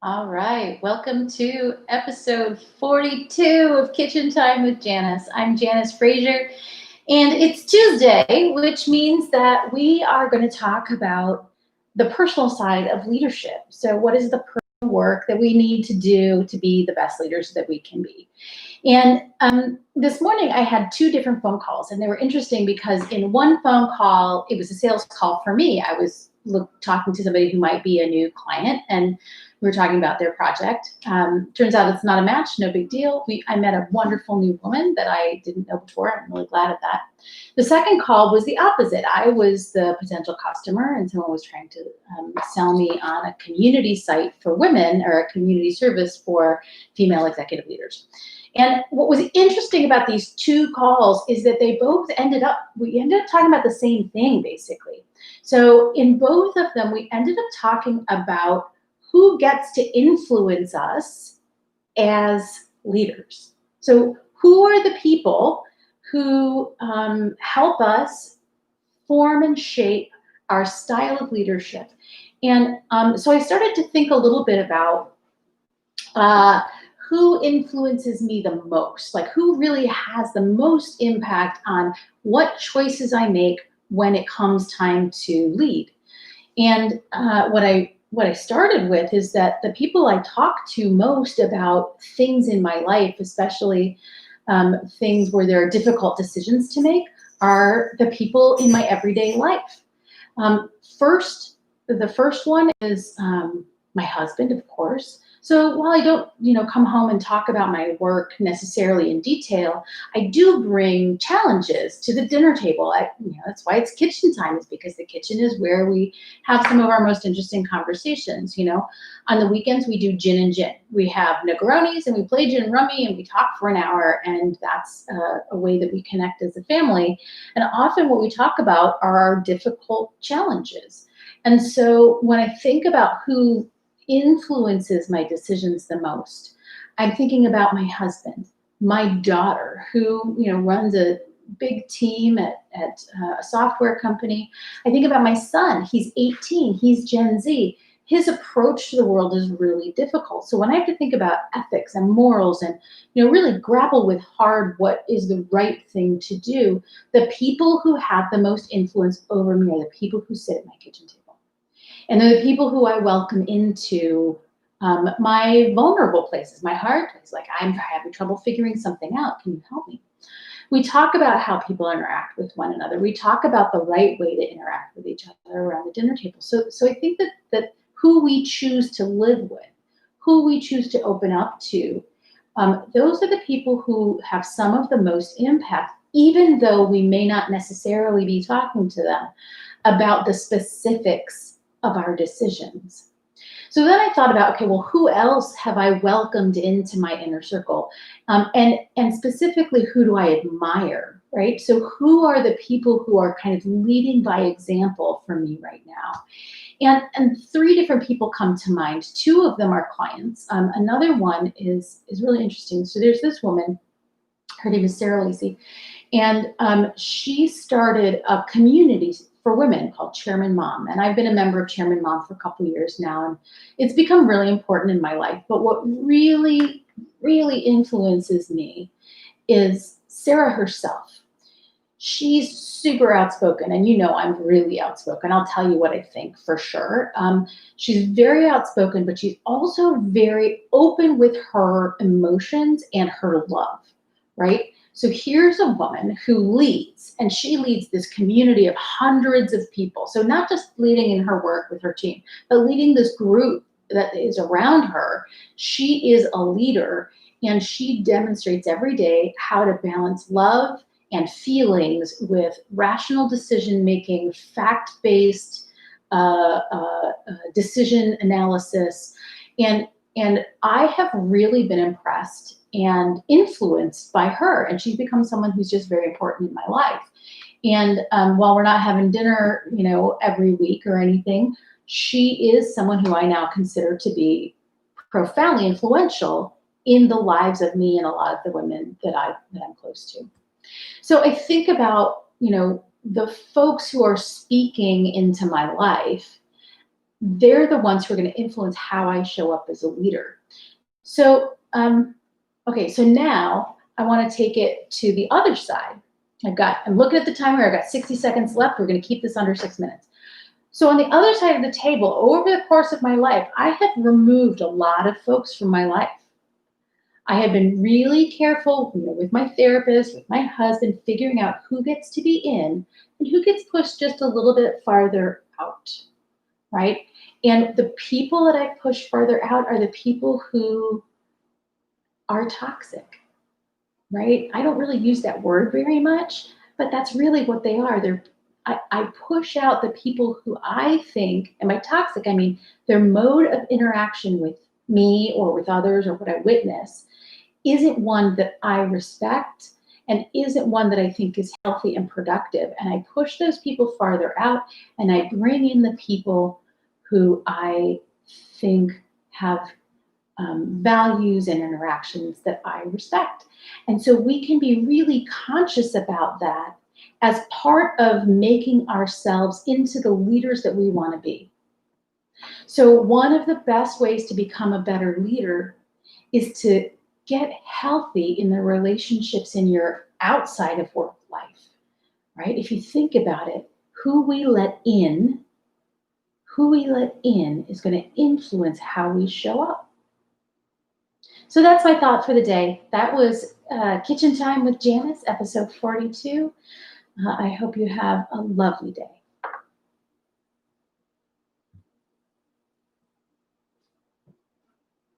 All right, welcome to episode 42 of Kitchen Time with Janice. I'm Janice Frazier, and it's Tuesday, which means that we are going to talk about the personal side of leadership. So, what is the personal work that we need to do to be the best leaders that we can be? And this morning I had two different phone calls, and they were interesting because in one phone call, it was a sales call for me. I was talking to somebody who might be a new client, and we were talking about their project. Turns out it's not a match, no big deal. I met a wonderful new woman that I didn't know before. I'm really glad of that. The second call was the opposite. I was the potential customer, and someone was trying to sell me on a community site for women or a community service for female executive leaders. And what was interesting about these two calls is that we ended up talking about the same thing, basically. So in both of them, we ended up talking about who gets to influence us as leaders. So who are the people who help us form and shape our style of leadership? And so I started to think a little bit about uh, who influences me the most, like who really has the most impact on what choices I make when it comes time to lead. And what I started with is that the people I talk to most about things in my life, especially things where there are difficult decisions to make, are the people in my everyday life. First, the first one is my husband, of course. So while I don't, come home and talk about my work necessarily in detail, I do bring challenges to the dinner table. That's why it's kitchen time, is because the kitchen is where we have some of our most interesting conversations. On the weekends we do gin and gin. We have Negronis and we play gin rummy and we talk for an hour, and that's a way that we connect as a family. And often what we talk about are our difficult challenges. And so when I think about who influences my decisions the most, I'm thinking about my husband, my daughter, who runs a big team at a software company. I think about my son. He's 18. He's Gen Z. His approach to the world is really difficult. So when I have to think about ethics and morals and really grapple with hard what is the right thing to do, the people who have the most influence over me are the people who sit at my kitchen table. And they're the people who I welcome into my vulnerable places, my hard places. Like, I'm having trouble figuring something out. Can you help me? We talk about how people interact with one another. We talk about the right way to interact with each other around the dinner table. So I think that who we choose to live with, who we choose to open up to, those are the people who have some of the most impact, even though we may not necessarily be talking to them about the specifics of our decisions. So then I thought about, okay, well, who else have I welcomed into my inner circle? And specifically, who do I admire, right? So who are the people who are kind of leading by example for me right now? And three different people come to mind. Two of them are clients. Another one is really interesting. So there's this woman, her name is Sarah Lacey, and she started a community for women called Chairman Mom. And I've been a member of Chairman Mom for a couple of years now, and it's become really important in my life. But what really, really influences me is Sarah herself. She's super outspoken, and I'm really outspoken. I'll tell you what I think for sure. She's very outspoken, but she's also very open with her emotions and her love, right? So here's a woman who leads, and she leads this community of hundreds of people. So not just leading in her work with her team, but leading this group that is around her. She is a leader, and she demonstrates every day how to balance love and feelings with rational decision-making, fact-based decision analysis. And I have really been impressed and influenced by her. And she's become someone who's just very important in my life. And while we're not having dinner, every week or anything, she is someone who I now consider to be profoundly influential in the lives of me and a lot of the women that I'm close to. So I think about, the folks who are speaking into my life they're the ones who are going to influence how I show up as a leader. So, okay, so now I want to take it to the other side. I'm looking at the timer. I've got 60 seconds left. We're going to keep this under 6 minutes. So on the other side of the table, over the course of my life, I have removed a lot of folks from my life. I have been really careful, with my therapist, with my husband, figuring out who gets to be in and who gets pushed just a little bit farther out, right? And the people that I push farther out are the people who are toxic, right? I don't really use that word very much, but that's really what they are. I push out the people who I think, and by toxic, I mean their mode of interaction with me or with others or what I witness isn't one that I respect and isn't one that I think is healthy and productive. And I push those people farther out and I bring in the people who I think have values and interactions that I respect. And so we can be really conscious about that as part of making ourselves into the leaders that we want to be. So, one of the best ways to become a better leader is to get healthy in the relationships in your outside of work life, right? If you think about it, who we let in is going to influence how we show up. So that's my thought for the day. That was Kitchen Time with Janice, episode 42. I hope you have a lovely day.